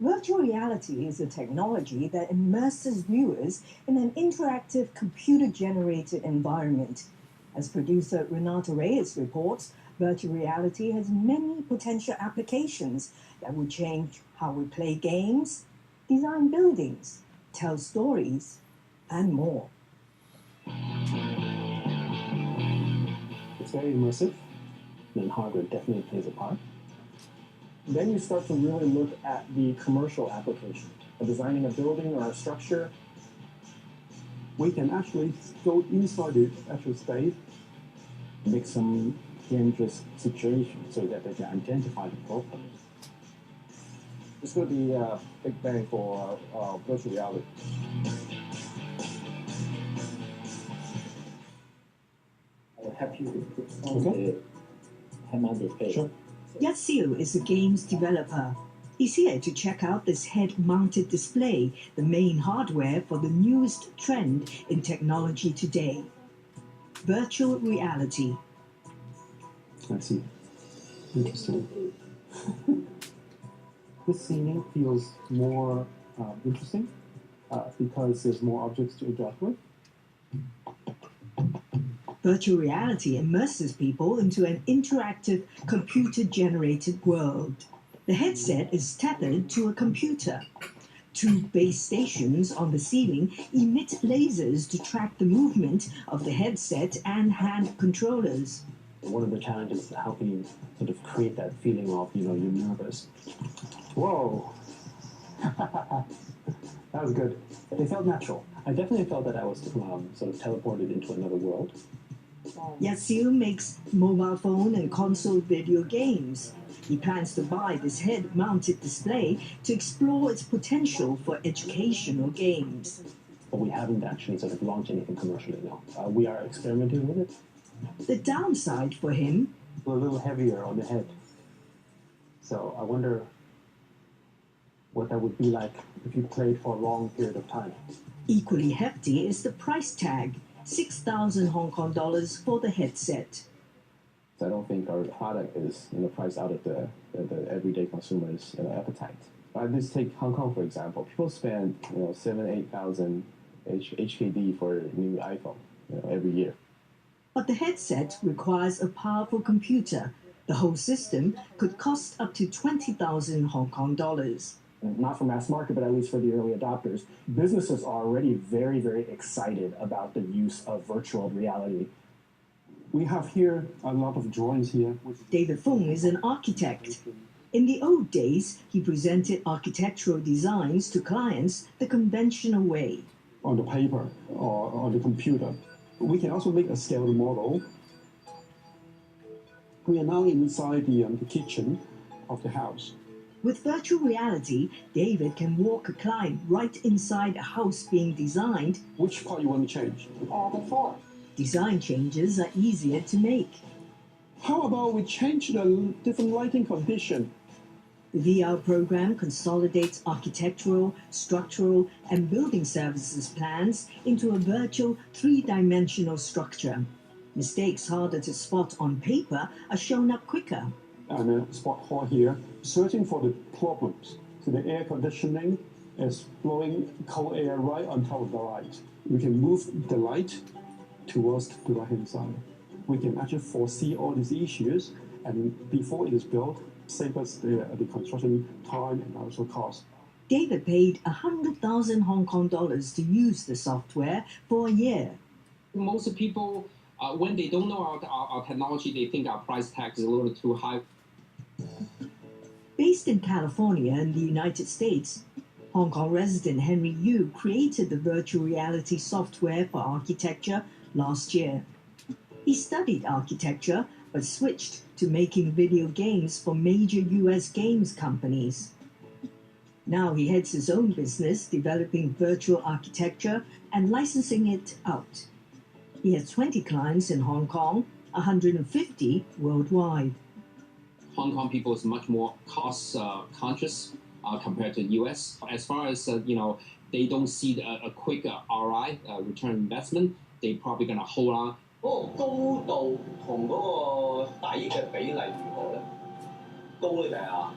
Virtual reality is a technology that immerses viewers in an interactive computer-generated environment. As producer Renata Reyes reports, virtual reality has many potential applications that will change how we play games, design buildings, tell stories, and more. It's very immersive, and hardware definitely plays a part. Then you start to really look at the commercial application. Designing a building or a structure. We can actually go inside the actual space, make some dangerous situations so that they can identify the problem. This could be a big bang for virtual reality. I'll help you on the hand page. Sure. Yatsiu is a games developer. He's here to check out this head-mounted display, the main hardware for the newest trend in technology today. Virtual reality. I see. Interesting. This scene feels more interesting because there's more objects to interact with. Virtual reality immerses people into an interactive, computer-generated world. The headset is tethered to a computer. Two base stations on the ceiling emit lasers to track the movement of the headset and hand controllers. One of the challenges is how can you sort of create that feeling of, you're nervous. Whoa! That was good. It felt natural. I definitely felt that I was sort of teleported into another world. Yatsiu makes mobile phone and console video games. He plans to buy this head-mounted display to explore its potential for educational games. But we haven't actually sort of launched anything commercially now. We are experimenting with it. The downside for him, A little heavier on the head. So I wonder what that would be like if you played for a long period of time. equally hefty is the price tag, 6,000 Hong Kong dollars for the headset. I don't think our product is priced out of the everyday consumer's appetite. Let's take Hong Kong for example. People spend 7,000-8,000 HKD for a new iPhone every year. But the headset requires a powerful computer. The whole system could cost up to 20,000 Hong Kong dollars. Not for mass market, but at least for the early adopters. Businesses are already very, very excited about the use of virtual reality. We have here a lot of drawings here. David Fung is an architect. In the old days, he presented architectural designs to clients the conventional way. On the paper or on the computer. We can also make a scaled model. We are now inside the kitchen of the house. With virtual reality, David can walk a client right inside a house being designed. Which part you want to change? The floor. Design changes are easier to make. How about we change the different lighting condition? The VR program consolidates architectural, structural, and building services plans into a virtual three-dimensional structure. Mistakes harder to spot on paper are shown up quicker. And a spot hole here, searching for the problems. So the air conditioning is blowing cold air right on top of the light. We can move the light towards the right-hand side. We can actually foresee all these issues, and before it is built, save us the construction time and also cost. David paid 100,000 Hong Kong dollars to use the software for a year. Most people, when they don't know our technology, they think our price tag is a little too high. Based in California in the United States, Hong Kong resident Henry Yu created the virtual reality software for architecture last year. He studied architecture but switched to making video games for major US games companies. Now he heads his own business developing virtual architecture and licensing it out. He has 20 clients in Hong Kong, 150 worldwide. Hong Kong people is much more cost conscious compared to US. As far as they don't see a quick ROI, return on investment, they probably gonna hold on. 嗰個高度同嗰個底嘅比例如何咧？高咧定係啊？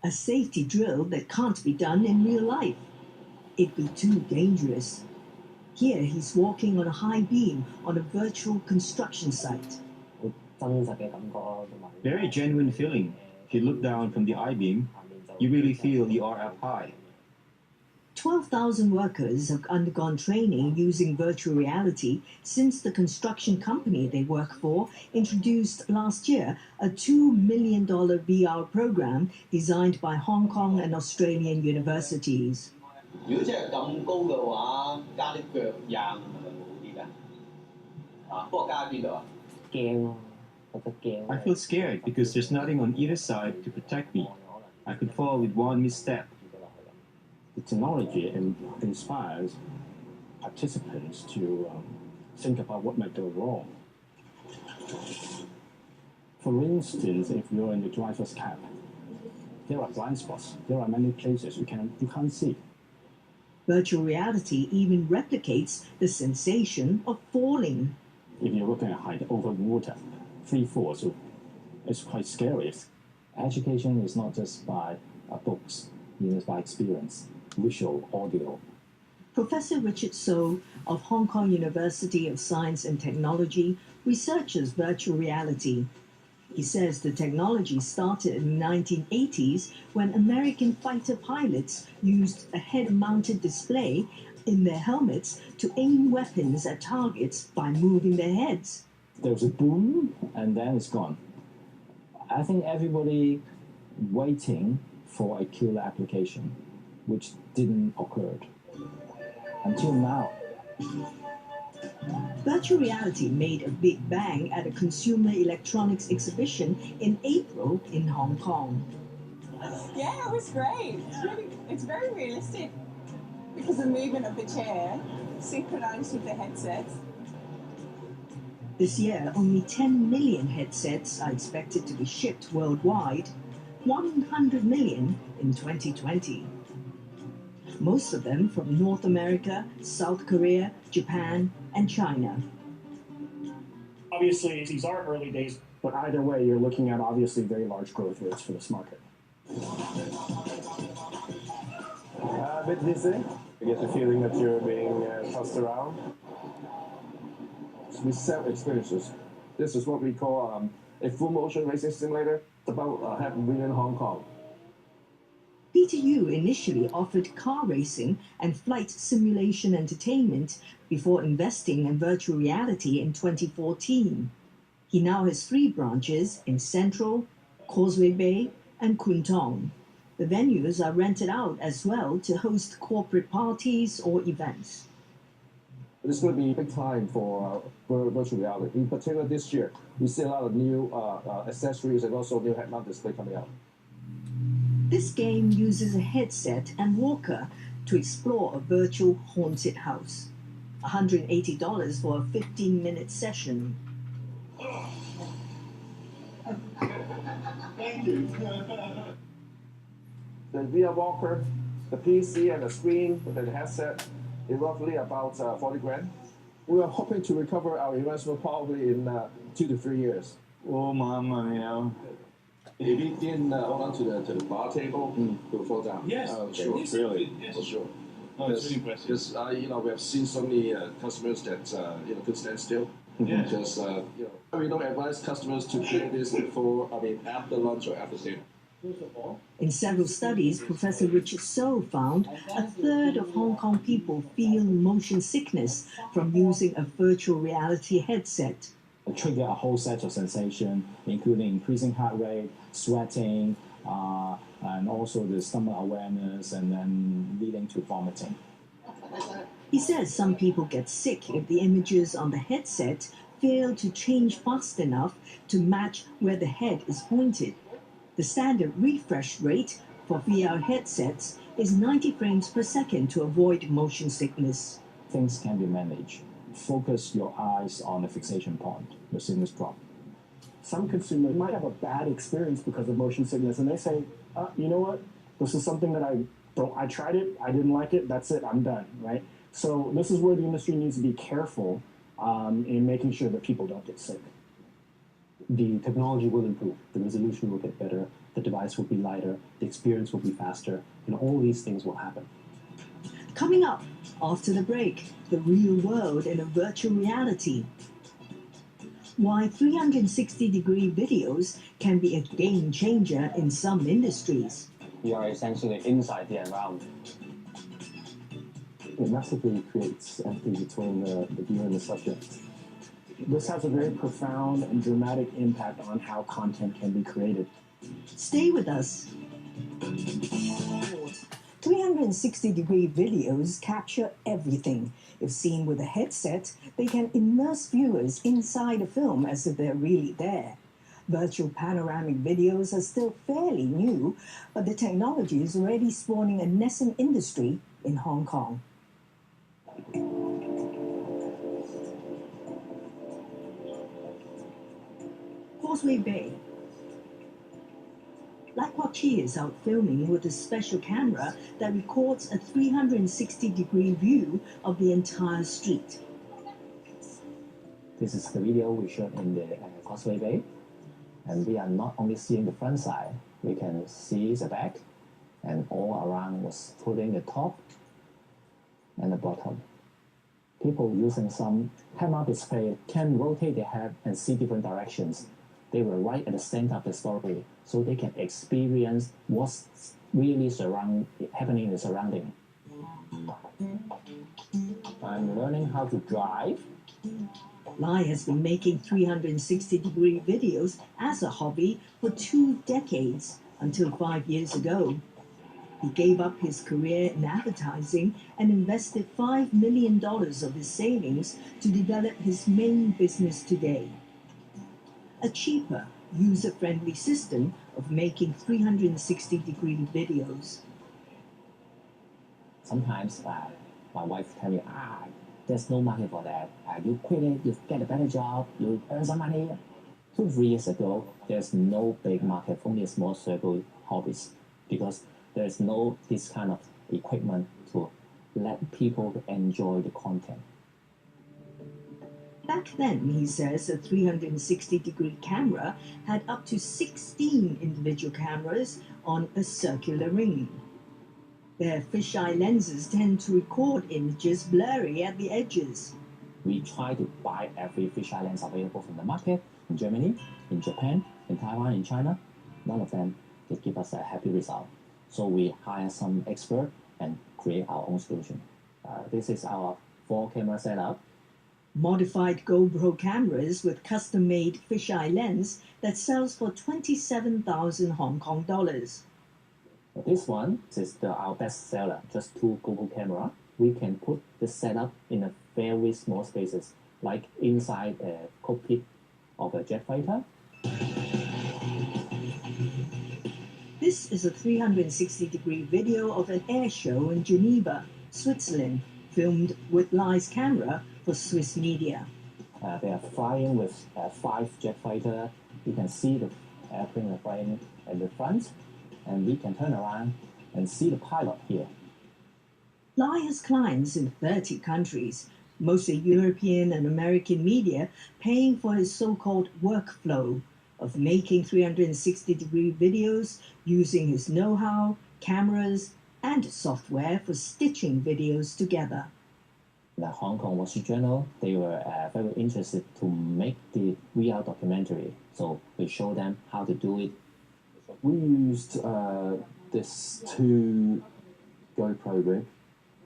a safety drill that can't be done in real life. It'd be too dangerous. Here he's walking on a high beam on a virtual construction site. Very genuine feeling. If you look down from the I-beam, you really feel you are up high. 12,000 workers have undergone training using virtual reality since the construction company they work for introduced last year a $2 million VR program designed by Hong Kong and Australian universities. 如果真係咁高嘅話，加啲腳硬係咪好啲㗎？不過加喺邊度啊？驚咯，覺得驚。I feel scared because there's nothing on either side to protect me. I could fall with one misstep. The technology inspires participants to think about what might go wrong. For instance, if you're in the driver's cab, there are blind spots. There are many places you can't see. Virtual reality even replicates the sensation of falling. If you're looking at height over water, free fall, so it's quite scary. Education is not just by books, it's by experience, visual, audio. Professor Richard So of Hong Kong University of Science and Technology researches virtual reality. He says the technology started in the 1980s when American fighter pilots used a head-mounted display in their helmets to aim weapons at targets by moving their heads. There's a boom, and then it's gone. I think everybody waiting for a killer application, which didn't occur until now. Virtual reality made a big bang at a consumer electronics exhibition in April in Hong Kong. Yeah, it was great. It's very realistic because the movement of the chair synchronized with the headsets. This year, only 10 million headsets are expected to be shipped worldwide, 100 million in 2020. Most of them from North America, South Korea, Japan, and China. Obviously, these are early days, but either way, you're looking at obviously very large growth rates for this market. A bit dizzy. You get the feeling that you're being tossed around. We sell experiences. This is what we call a full motion racing simulator. It's about $500,000 Hong Kong. Peter Yu initially offered car racing and flight simulation entertainment before investing in virtual reality in 2014. He now has 3 branches in Central, Causeway Bay, and Kwun Tong. The venues are rented out as well to host corporate parties or events. It's going to be a big time for virtual reality. In particular, this year, we see a lot of new accessories and also new head-mount display coming out. This game uses a headset and walker to explore a virtual haunted house. $180 for a 15-minute session. Thank you. The VR walker, the PC, and the screen with the headset is roughly about $40,000. We are hoping to recover our investment probably in 2 to 3 years. Oh, mama, If you didn't hold on to the bar table, it will fall down. Yes, sure. really. Yes. For sure. Oh, it's really impressive. Because we have seen so many customers that could stand still. Yeah. Just we don't advise customers to play this after lunch or after dinner. In several studies, Professor Richard So found a third of Hong Kong people feel motion sickness from using a virtual reality headset. Trigger a whole set of sensation, including increasing heart rate, sweating, and also the stomach awareness, and then leading to vomiting. He says some people get sick if the images on the headset fail to change fast enough to match where the head is pointed. The standard refresh rate for VR headsets is 90 frames per second to avoid motion sickness. Things can be managed. Focus your eyes on the fixation point, your sickness drop. Some consumers might have a bad experience because of motion sickness, and they say, you know what, this is something that I tried it, I didn't like it, that's it, I'm done, right? So this is where the industry needs to be careful in making sure that people don't get sick. The technology will improve. The resolution will get better. the device will be lighter, the experience will be faster, and all these things will happen. Coming up after the break, the real world in a virtual reality. Why 360-degree videos can be a game changer in some industries. You are essentially inside the environment. It massively creates empathy between the viewer and the subject. This has a very profound and dramatic impact on how content can be created. Stay with us. 360-degree videos capture everything. If seen with a headset, they can immerse viewers inside a film as if they're really there. Virtual panoramic videos are still fairly new, but the technology is already spawning a nascent industry in Hong Kong. Causeway Bay. Lai Kwok-chi is out filming with a special camera that records a 360-degree view of the entire street. This is the video we shot in the Causeway Bay, and we are not only seeing the front side, we can see the back, and all around was putting the top and the bottom. People using some head-mount display can rotate their head and see different directions. They were right at the center of the story, so they can experience what's really happening in the surrounding. I'm learning how to drive. Lai has been making 360-degree videos as a hobby for 2 decades, until 5 years ago. He gave up his career in advertising and invested $5 million of his savings to develop his main business today. A cheaper, user-friendly system of making 360-degree videos. Sometimes my wife tells me, there's no market for that. You quit it, you get a better job, you earn some money. 2-3 years ago, there's no big market, only a small circle hobbies, because there's no this kind of equipment to let people enjoy the content. Back then, he says, a 360-degree camera had up to 16 individual cameras on a circular ring. Their fisheye lenses tend to record images blurry at the edges. We try to buy every fisheye lens available from the market in Germany, in Japan, in Taiwan, in China. None of them they give us a happy result. So we hire some expert and create our own solution. This is our 4-camera setup. Modified GoPro cameras with custom-made fisheye lens that sells for 27,000 Hong Kong dollars. This one is our best seller, just 2 GoPro camera. We can put the setup in a very small spaces, like inside a cockpit of a jet fighter. This is a 360-degree video of an air show in Geneva, Switzerland, filmed with Lai's camera for Swiss media. They are flying with 5 jet fighter. You can see the airplane flying at the front, and we can turn around and see the pilot here. Lai has clients in 30 countries, mostly European and American media, paying for his so-called workflow of making 360-degree videos using his know-how, cameras, and software for stitching videos together. The Hong Kong Wall Street Journal, they were very interested to make the VR documentary, so we showed them how to do it. We used this 2 GoPro rig.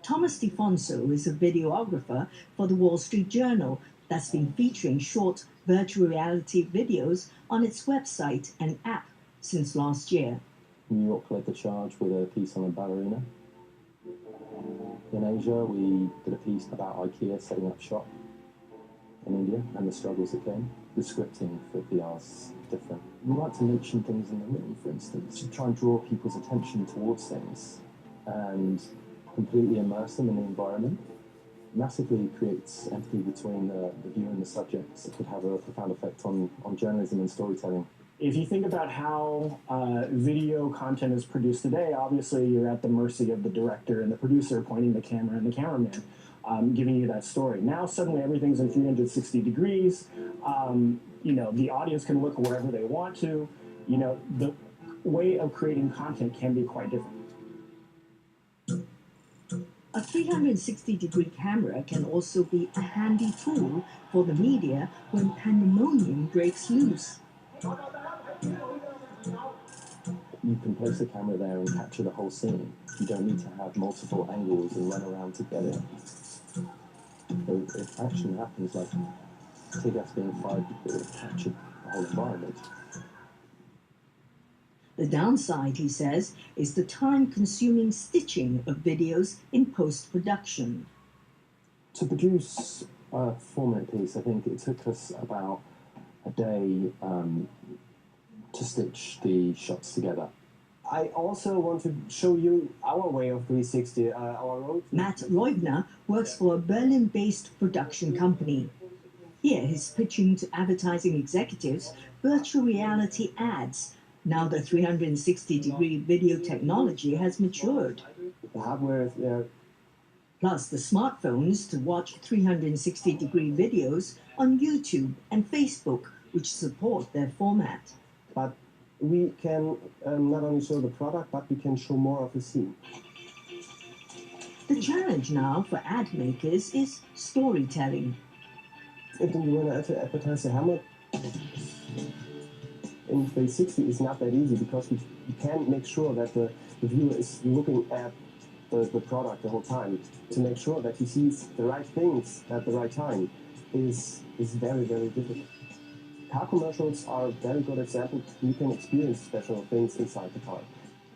Thomas DeFonso is a videographer for the Wall Street Journal that's been featuring short virtual reality videos on its website and app since last year. New York led the charge with a piece on a ballerina. In Asia, we did a piece about IKEA setting up shop in India and the struggles it came. The scripting for VR is different. We like to mention things in the room, for instance, to try and draw people's attention towards things and completely immerse them in the environment. Massively creates empathy between the viewer and the subjects. It could have a profound effect on journalism and storytelling. If you think about how video content is produced today, obviously you're at the mercy of the director and the producer pointing the camera and the cameraman giving you that story. Now suddenly everything's in 360 degrees. The audience can look wherever they want to. The way of creating content can be quite different. A 360-degree camera can also be a handy tool for the media when pandemonium breaks loose. You can place the camera there and capture the whole scene. You don't need to have multiple angles and run around to get it. So if action happens, like take us being fired, it would capture the whole environment. The downside, he says, is the time-consuming stitching of videos in post-production. To produce a 4-minute piece, I think it took us about a day to stitch the shots together. I also want to show you our way of 360, our road. Matt Reubner works for a Berlin-based production company. Here he's pitching to advertising executives virtual reality ads now the 360-degree video technology has matured. The hardware is there. Plus the smartphones to watch 360-degree videos on YouTube and Facebook, which support their format. But we can not only show the product, but we can show more of the scene. The challenge now for ad makers is storytelling. If you want to advertise a helmet in 360, it's not that easy because you can't make sure that the viewer is looking at the product the whole time. To make sure that he sees the right things at the right time is very, very difficult. Car commercials are a very good example. You can experience special things inside the car.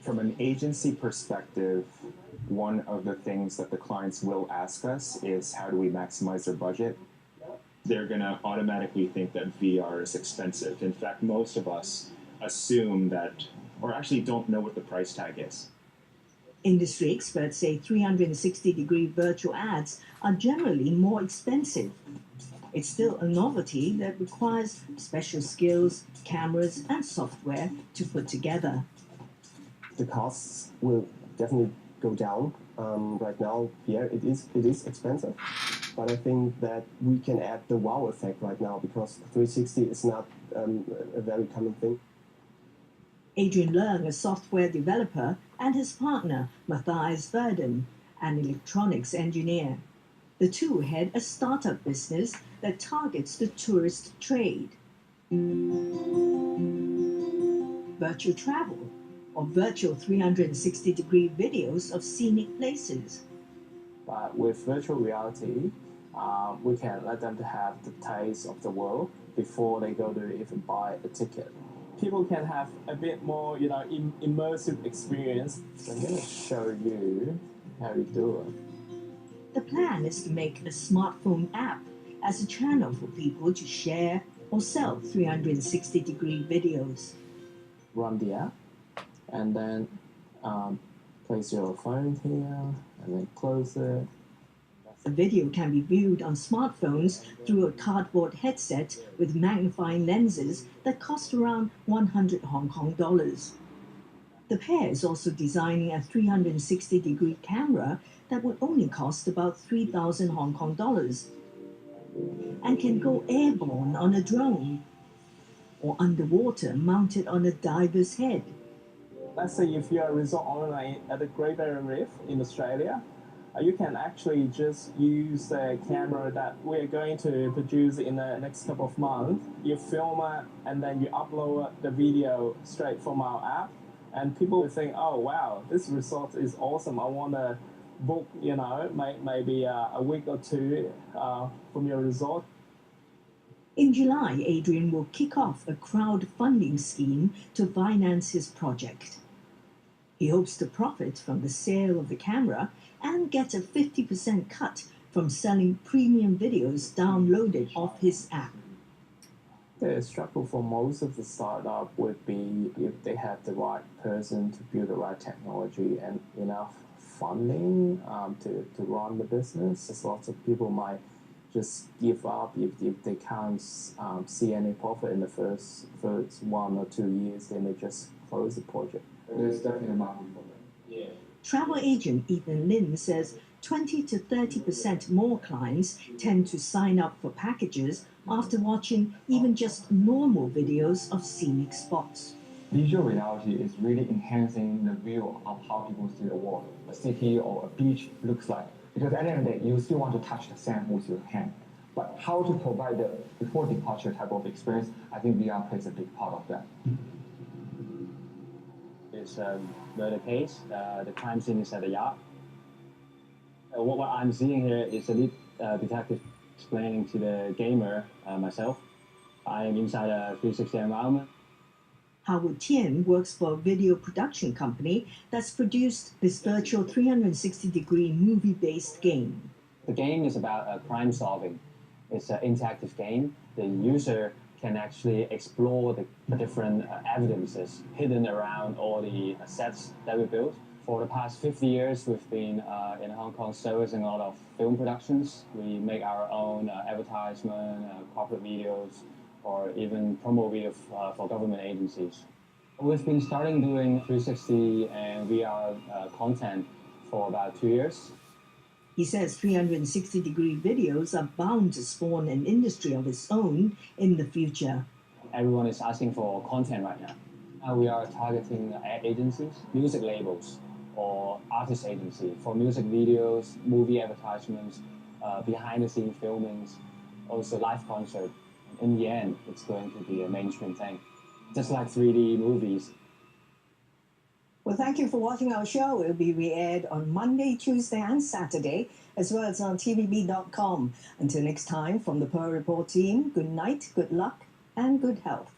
From an agency perspective, one of the things that the clients will ask us is how do we maximize their budget? They're going to automatically think that VR is expensive. In fact, most of us assume that, or actually don't know what the price tag is. Industry experts say 360-degree virtual ads are generally more expensive. It's still a novelty that requires special skills, cameras, and software to put together. The costs will definitely go down. Right now, yeah, it is expensive. But I think that we can add the wow effect right now because 360 is not a very common thing. Adrian Leung, a software developer, and his partner, Matthias Verden, an electronics engineer. The two head a startup business that targets the tourist trade. Virtual travel, or virtual 360-degree videos of scenic places. But with virtual reality, we can let them to have the taste of the world before they go to even buy a ticket. People can have a bit more, immersive experience. I'm going to show you how you do it. The plan is to make a smartphone app as a channel for people to share or sell 360-degree videos. Run the app, and then place your phone here, and then close it. The video can be viewed on smartphones through a cardboard headset with magnifying lenses that cost around 100 Hong Kong dollars. The pair is also designing a 360-degree camera that would only cost about 3,000 Hong Kong dollars and can go airborne on a drone or underwater mounted on a diver's head. Let's say if you're a resort owner at the Great Barrier Reef in Australia, you can actually just use the camera that we're going to produce in the next couple of months. You film it and then you upload the video straight from our app, and people will think, oh wow, this resort is awesome. I want to book, maybe a week or two from your resort. In July, Adrian will kick off a crowdfunding scheme to finance his project. He hopes to profit from the sale of the camera and get a 50% cut from selling premium videos downloaded off his app. The struggle for most of the startup would be if they have the right person to build the right technology and enough funding to run the business. As lots of people might just give up if they can't see any profit in the first 1 or 2 years. They may just close the project. There's definitely a market for that. Yeah. Travel agent Ethan Lin says 20 to 30% more clients tend to sign up for packages after watching even just normal videos of scenic spots. Visual reality is really enhancing the view of how people see the world, a city or a beach looks like. Because at the end of the day, you still want to touch the sand with your hand. But how to provide the before departure type of experience, I think VR plays a big part of that. It's a murder case. The crime scene is at a yacht. What I'm seeing here is a lead detective explaining to the gamer, myself. I am inside a 360 environment. Howard Tian works for a video production company that's produced this virtual 360-degree movie-based game. The game is about crime solving. It's an interactive game. The user can actually explore the different evidences hidden around all the sets that we built. For the past 50 years, we've been in Hong Kong servicing a lot of film productions. We make our own advertisement, corporate videos, or even promo videos for government agencies. We've been starting doing 360 and VR content for about 2 years. He says 360-degree videos are bound to spawn an industry of its own in the future. Everyone is asking for content right now. Now we are targeting ad agencies, music labels, or artist agency for music videos, movie advertisements, behind-the-scenes filmings, also live concert. In the end, it's going to be a mainstream thing, just like 3D movies. Well, thank you for watching our show. It will be re-aired on Monday, Tuesday, and Saturday, as well as on TVB.com. Until next time, from the Pearl Report team, good night, good luck, and good health.